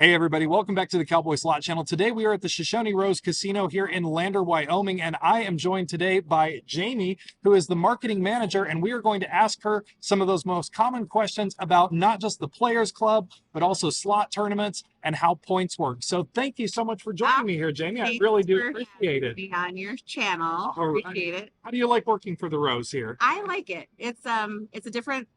Hey everybody, welcome back to the Cowboy Slot Channel. Today we are at the Shoshone Rose Casino here in Lander, Wyoming, and I am joined today by Jamie, who is the marketing manager, and we are going to ask her some of those most common questions about not just the Players Club, but also slot tournaments and how points work. So thank you so much for joining me here, Jamie. I really do appreciate it. Me on your channel. All right. Appreciate it. How do you like working for the Rose here? I like it. It's a different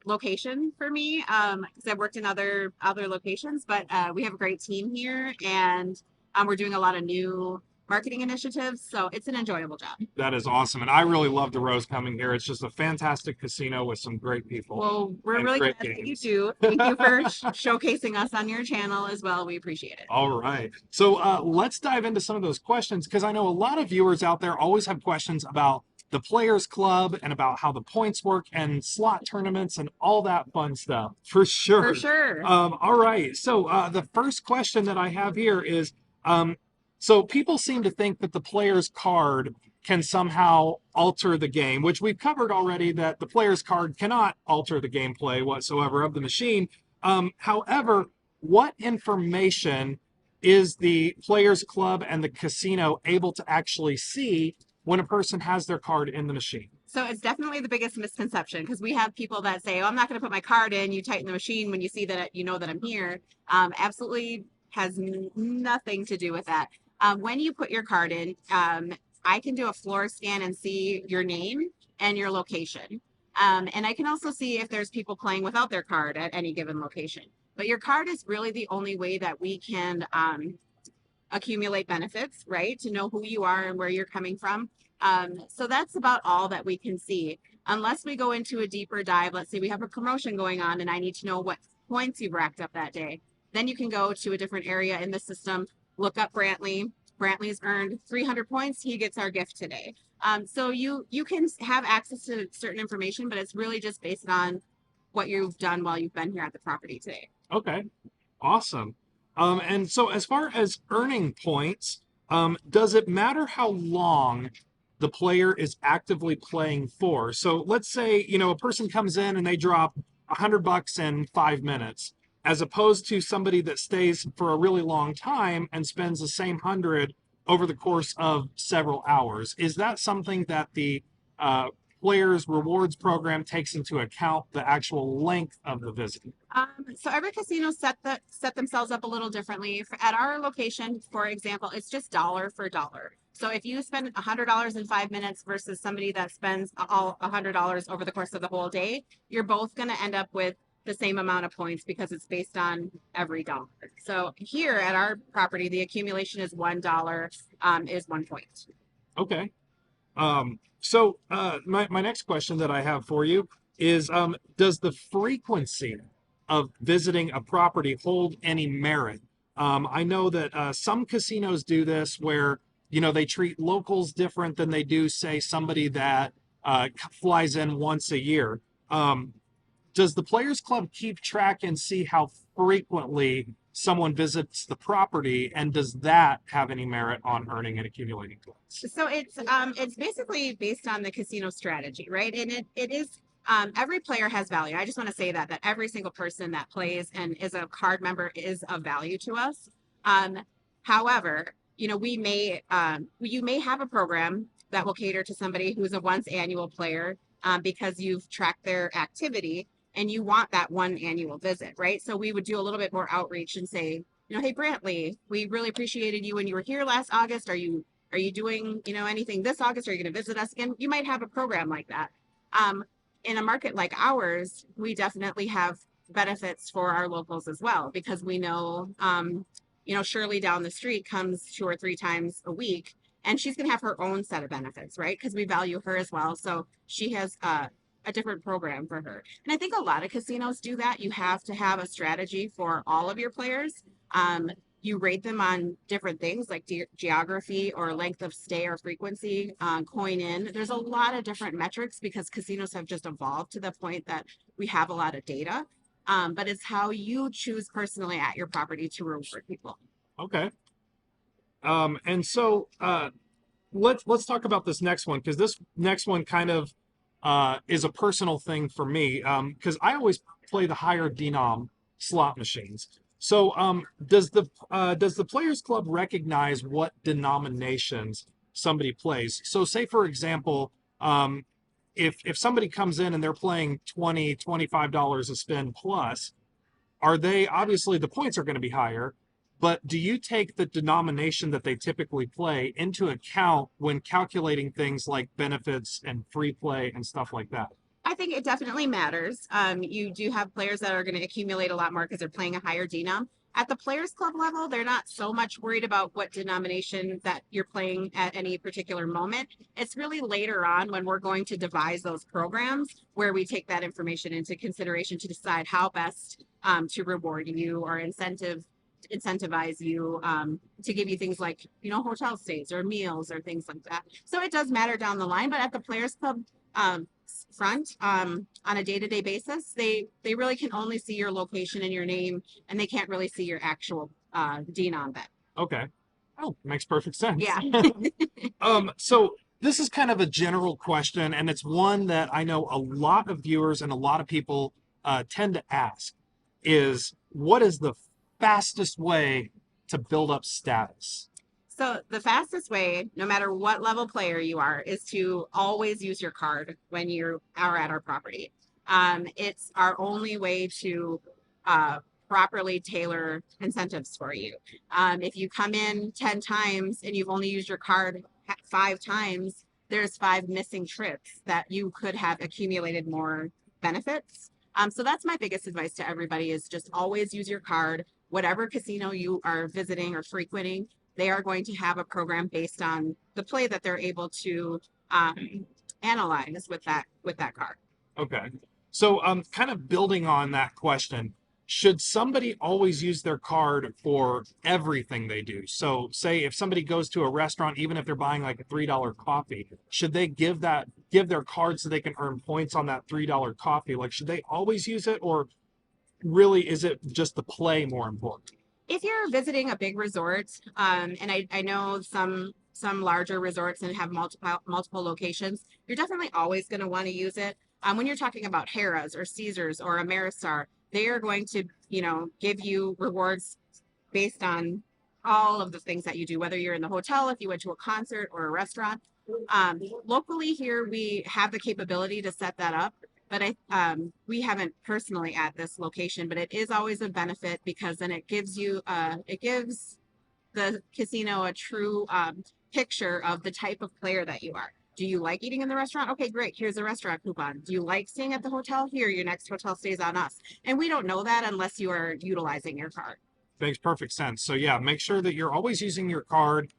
location for me because I've worked in other locations, but we have a great team here, and we're doing a lot of new marketing initiatives, so it's an enjoyable job. That is awesome, and I really love the Rose coming here. It's just a fantastic casino with some great people. Well, we're really glad that you do. Thank you for showcasing us on your channel as well. We appreciate it. All right. So let's dive into some of those questions, because I know a lot of viewers out there always have questions about the Players Club and about how the points work and slot tournaments and all that fun stuff. For sure. For sure. All right. So the first question that I have here is, so people seem to think that the player's card can somehow alter the game, which we've covered already, that the player's card cannot alter the gameplay whatsoever of the machine. However, what information is the Players Club and the casino able to actually see when a person has their card in the machine? So it's definitely the biggest misconception, because we have people that say, oh, I'm not going to put my card in. You tighten the machine when you see that, you know that I'm here. Absolutely has nothing to do with that. When you put your card in, I can do a floor scan and see your name and your location. And I can also see if there's people playing without their card at any given location. But your card is really the only way that we can accumulate benefits, right? To know who you are and where you're coming from. So that's about all that we can see. Unless we go into a deeper dive, let's say we have a promotion going on and I need to know what points you've racked up that day. Then you can go to a different area in the system, look up Brantley. Brantley's earned 300 points. He gets our gift today. So you can have access to certain information, but it's really just based on what you've done while you've been here at the property today. Okay, awesome. And so as far as earning points, does it matter how long the player is actively playing for? So let's say, a person comes in and they drop $100 in 5 minutes, as opposed to somebody that stays for a really long time and spends the same 100 over the course of several hours. Is that something that the Players Rewards program takes into account, the actual length of the visit? So every casino set themselves up a little differently. At our location, for example, it's just dollar for dollar. So if you spend $100 in 5 minutes versus somebody that spends all $100 over the course of the whole day, you're both going to end up with the same amount of points because it's based on every dollar. So here at our property, the accumulation is $1 is 1 point. Okay. So my next question that I have for you is, does the frequency of visiting a property hold any merit? I know that some casinos do this where, they treat locals different than they do, say, somebody that flies in once a year. Does the Players Club keep track and see how frequently someone visits the property, and does that have any merit on earning and accumulating points? So it's basically based on the casino strategy, right? And it is every player has value. I just want to say that every single person that plays and is a card member is of value to us. However, you may have a program that will cater to somebody who's a once annual player because you've tracked their activity and you want that one annual visit, right? So we would do a little bit more outreach and say, hey, Brantley, we really appreciated you when you were here last August. Are you doing, anything this August? Are you going to visit us again? You might have a program like that. In a market like ours, we definitely have benefits for our locals as well, because we know, Shirley down the street comes 2 or 3 times a week, and she's going to have her own set of benefits, right? Because we value her as well. So she has a different program for her. And I think a lot of casinos do that. You have to have a strategy for all of your players. You rate them on different things like geography or length of stay or frequency, coin in. There's a lot of different metrics because casinos have just evolved to the point that we have a lot of data. But it's how you choose personally at your property to reward people. Okay. And so let's talk about this next one, because this next one kind of is a personal thing for me, because I always play the higher denom slot machines. So, does the Players Club recognize what denominations somebody plays? So, say for example, if somebody comes in and they're playing $25 a spin plus, are they obviously the points are going to be higher, but do you take the denomination that they typically play into account when calculating things like benefits and free play and stuff like that? I think it definitely matters. You do have players that are going to accumulate a lot more because they're playing a higher denom. At the Players Club level, they're not so much worried about what denomination that you're playing at any particular moment. It's really later on when we're going to devise those programs where we take that information into consideration to decide how best to reward you or incentivize you to give you things like hotel stays or meals or things like that. So it does matter down the line, but at the Players Club front on a day-to-day basis, they really can only see your location and your name, and they can't really see your actual denom bet. Okay. Oh, makes perfect sense. Yeah. So this is kind of a general question, and it's one that I know a lot of viewers and a lot of people tend to ask is what is the fastest way to build up status? So the fastest way, no matter what level player you are, is to always use your card when you are at our property. It's our only way to properly tailor incentives for you. If you come in 10 times and you've only used your card 5 times, there's 5 missing trips that you could have accumulated more benefits. So that's my biggest advice to everybody is just always use your card. Whatever casino you are visiting or frequenting, they are going to have a program based on the play that they're able to analyze with that card. Okay. So kind of building on that question, should somebody always use their card for everything they do? So say if somebody goes to a restaurant, even if they're buying like a $3 coffee, should they give their card so they can earn points on that $3 coffee? Like should they always use it, or really is it just the play more important? If you're visiting a big resort, and I know some larger resorts and have multiple locations, you're definitely always going to want to use it. When you're talking about Harrah's or Caesars or Ameristar, they are going to give you rewards based on all of the things that you do, whether you're in the hotel, if you went to a concert or a restaurant. Locally here, we have the capability to set that up, but we haven't personally at this location, but it is always a benefit because then it gives the casino a true picture of the type of player that you are. Do you like eating in the restaurant? Okay, great. Here's a restaurant coupon. Do you like staying at the hotel? Here, your next hotel stays on us. And we don't know that unless you are utilizing your card. Makes perfect sense. So yeah, make sure that you're always using your card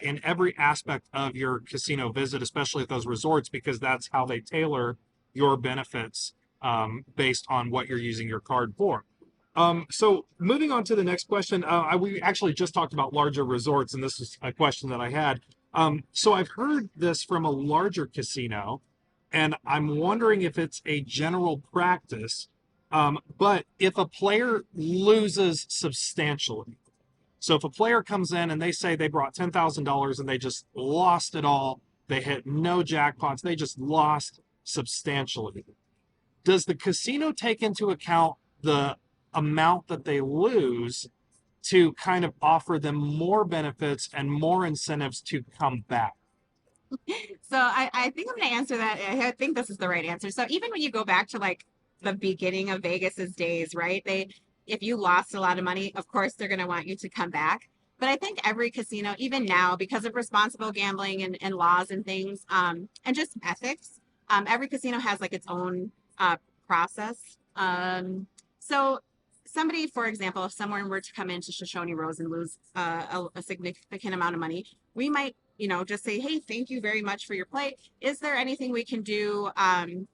in every aspect of your casino visit, especially at those resorts, because that's how they tailor your benefits based on what you're using your card for. So moving on to the next question, we actually just talked about larger resorts, and this is a question that I had. So I've heard this from a larger casino, and I'm wondering if it's a general practice. But if a player loses substantially, so if a player comes in and they say they brought $10,000 and they just lost it all, they hit no jackpots, they just lost substantially. Does the casino take into account the amount that they lose to kind of offer them more benefits and more incentives to come back? So I think I'm going to answer that. I think this is the right answer. So even when you go back to like the beginning of Vegas's days, right? If you lost a lot of money, of course they're going to want you to come back. But I think every casino, even now, because of responsible gambling and laws and things, and just ethics, every casino has like its own process. So somebody, for example, if someone were to come into Shoshone Rose and lose a significant amount of money, we might, just say, hey, thank you very much for your play. Is there anything we can do?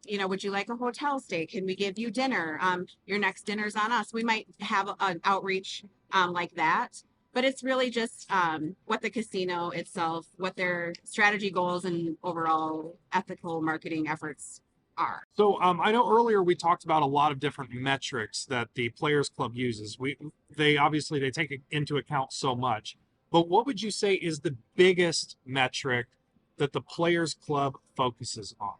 Would you like a hotel stay? Can we give you dinner? Your next dinner's on us. We might have an outreach like that. But it's really just what the casino itself, what their strategy goals and overall ethical marketing efforts are. So I know earlier we talked about a lot of different metrics that the Players Club uses. They obviously they take into account so much. But what would you say is the biggest metric that the Players Club focuses on?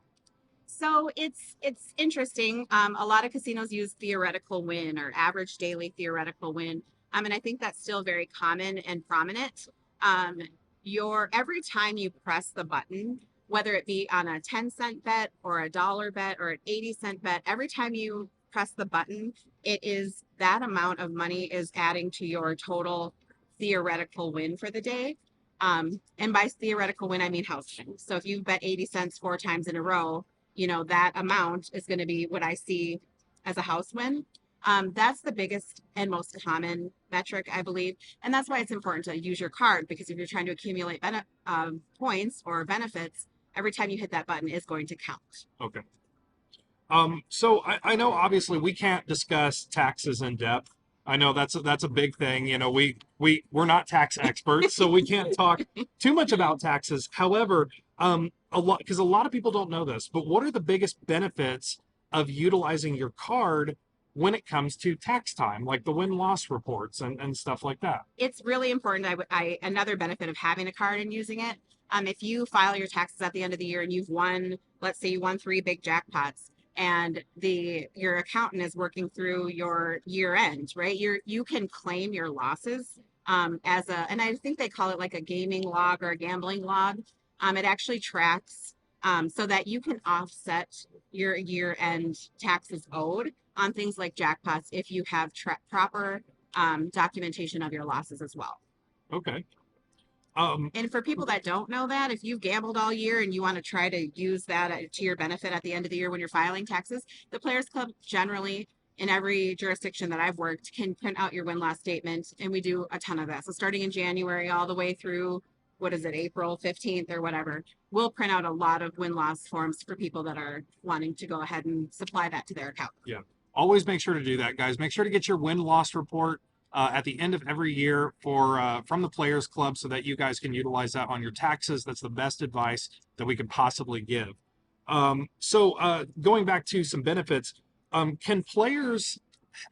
So it's interesting. A lot of casinos use theoretical win or average daily theoretical win, and I think that's still very common and prominent. Um, your every time you press the button, whether it be on a 10-cent bet or a dollar bet or an 80-cent bet, every time you press the button, it is that amount of money is adding to your total theoretical win for the day. And by theoretical win, I mean house win. So if you bet 80 cents 4 times in a row, that amount is going to be what I see as a house win. That's the biggest and most common metric, I believe. And that's why it's important to use your card, because if you're trying to accumulate points or benefits, every time you hit that button is going to count. Okay. So I know obviously we can't discuss taxes in depth. I know that's a big thing. You know, we're not tax experts, so we can't talk too much about taxes. However, a lot because a lot of people don't know this, but what are the biggest benefits of utilizing your card when it comes to tax time, like the win-loss reports and stuff like that? It's really important. Another benefit of having a card and using it. If you file your taxes at the end of the year and you've won, let's say you won 3 big jackpots, and your accountant is working through your year end, right? You can claim your losses as and I think they call it like a gaming log or a gambling log. It actually tracks so that you can offset your year end taxes owed on things like jackpots if you have proper documentation of your losses as well. Okay. And for people that don't know that, if you've gambled all year and you want to try to use that to your benefit at the end of the year when you're filing taxes, the Players Club generally in every jurisdiction that I've worked can print out your win-loss statement, and we do a ton of that. So starting in January all the way through, what is it, April 15th or whatever, we'll print out a lot of win-loss forms for people that are wanting to go ahead and supply that to their account. Yeah. Always make sure to do that, guys. Make sure to get your win-loss report at the end of every year from the Players Club so that you guys can utilize that on your taxes. That's the best advice that we could possibly give. So going back to some benefits, can players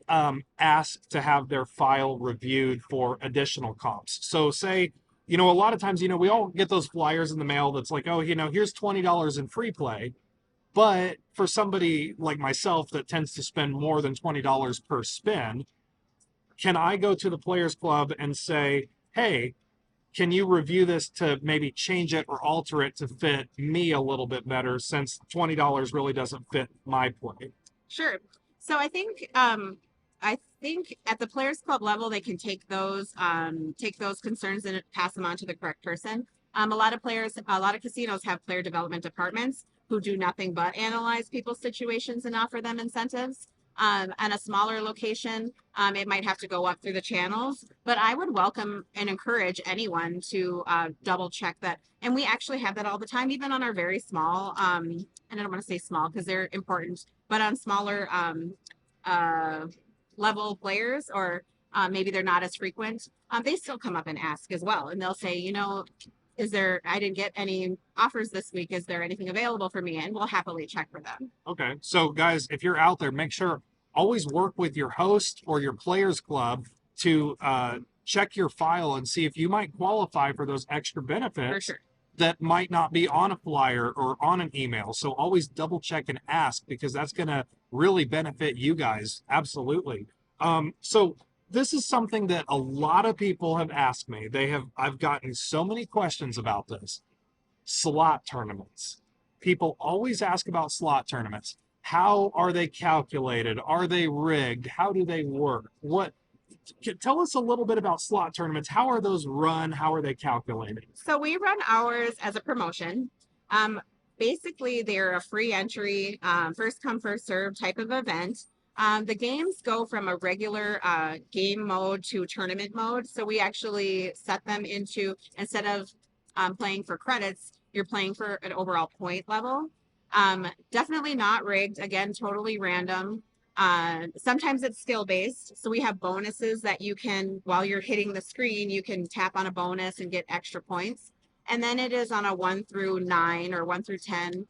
ask to have their file reviewed for additional comps? So say, a lot of times, we all get those flyers in the mail that's like, oh, here's $20 in free play. But for somebody like myself that tends to spend more than $20 per spin, can I go to the Players Club and say, hey, can you review this to maybe change it or alter it to fit me a little bit better, since $20 really doesn't fit my play? Sure. So I think at the Players Club level, they can take those concerns and pass them on to the correct person. A lot of casinos have player development departments who do nothing but analyze people's situations and offer them incentives. On a smaller location, it might have to go up through the channels, but I would welcome and encourage anyone to double check that. And we actually have that all the time, even on our very small, and I don't want to say small because they're important, but on smaller uh, level players, or maybe they're not as frequent, they still come up and ask as well. And they'll say, I didn't get any offers this week. Is there anything available for me? And we'll happily check for them. Okay. So, guys, if you're out there, make sure always work with your host or your Players Club to check your file and see if you might qualify for those extra benefits. For sure. That might not be on a flyer or on an email. So always double check and ask, because that's going to really benefit you guys. Absolutely. So this is something that a lot of people have asked me. I've gotten so many questions about this. Slot tournaments. People always ask about slot tournaments. How are they calculated? Are they rigged? How do they work? Tell us a little bit about slot tournaments. How are those run? How are they calculated? So we run ours as a promotion. Basically, they're a free entry, first come, first serve type of event. The games go from a regular game mode to tournament mode. So we actually set them into, instead of playing for credits, you're playing for an overall point level. Definitely not rigged. Again, totally random. Sometimes it's skill based. So we have bonuses that you can, while you're hitting the screen, you can tap on a bonus and get extra points. And then it is on a 1 through 9 or 1 through 10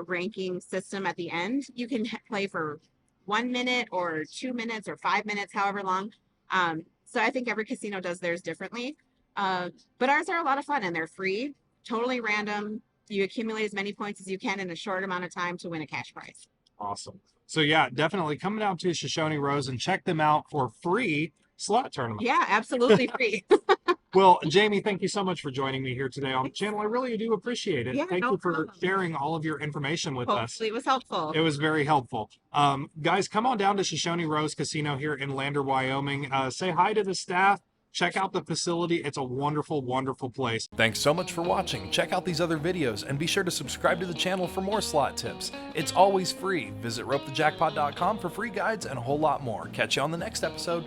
ranking system at the end. You can play for 1 minute or 2 minutes or 5 minutes, however long. So I think every casino does theirs differently. But ours are a lot of fun and they're free, totally random. You accumulate as many points as you can in a short amount of time to win a cash prize. Awesome. So yeah, definitely come down to Shoshone Rose and check them out for free slot tournament. Yeah, absolutely free. Well, Jamie, thank you so much for joining me here today on the channel. I really do appreciate it. Yeah, Thank no you for problem. sharing all of your information with us. Hopefully it was helpful. It was very helpful. Guys, come on down to Shoshone Rose Casino here in Lander, Wyoming. Say hi to the staff. Check out the facility. It's a wonderful, wonderful place. Thanks so much for watching. Check out these other videos and be sure to subscribe to the channel for more slot tips. It's always free. Visit ropethejackpot.com for free guides and a whole lot more. Catch you on the next episode.